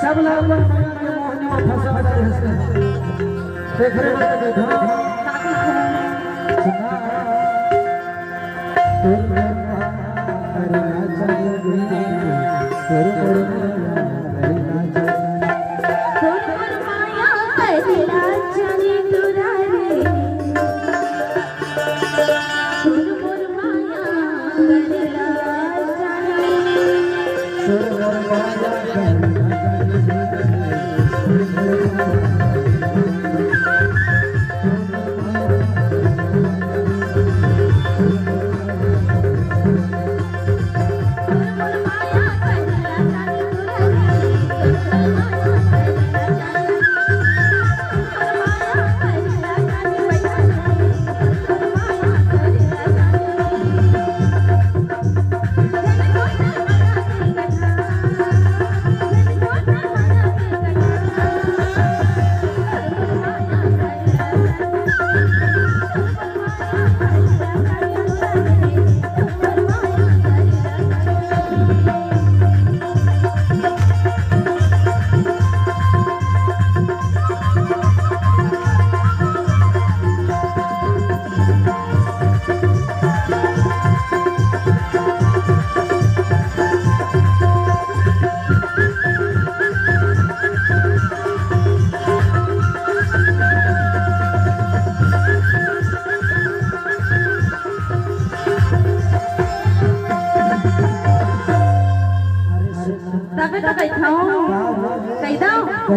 सब लोग माया के मोहने में फंसा रहते हैं देख रहे हो देखो सुना तेरे ना जाए तेरे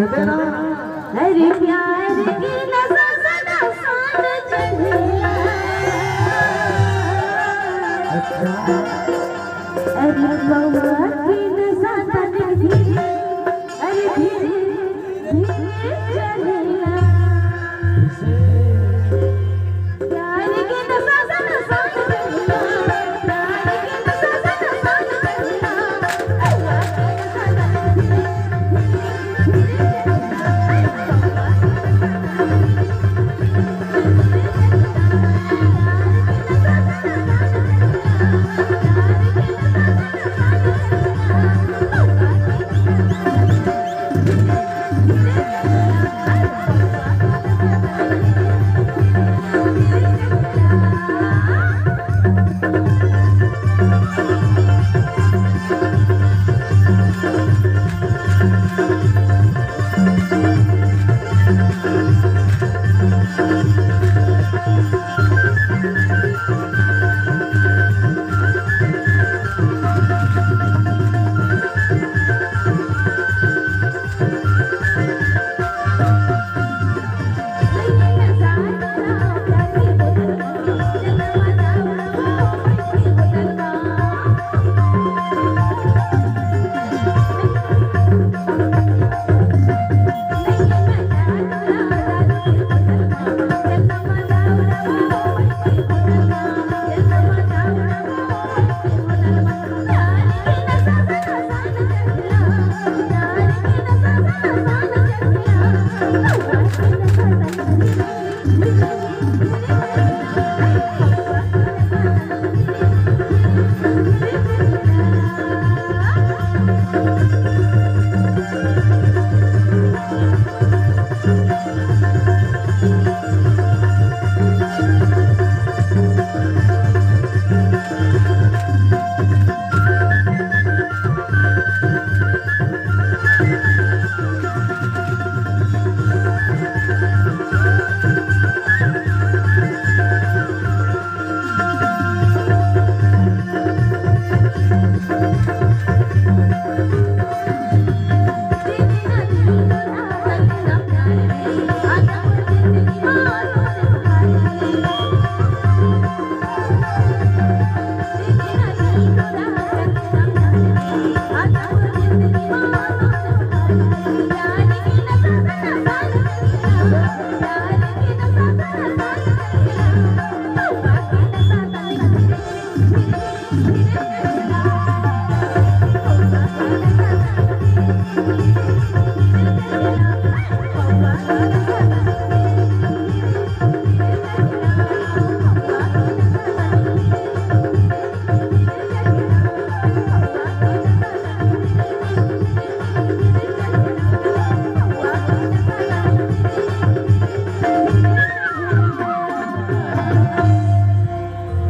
अरे प्यार की नज़र सदा साथ चढ़ेला अरे बउआ की नज़र तने धीरे अरे धीरे धीरे चढ़ेला प्यार की नज़र सदा साथ चढ़ेला प्यार की नज़र सदा साथ चढ़ेला अल्लाह की नज़र धीरे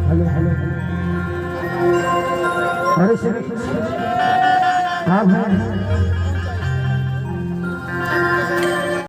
हेलो अरे श्री आप हैं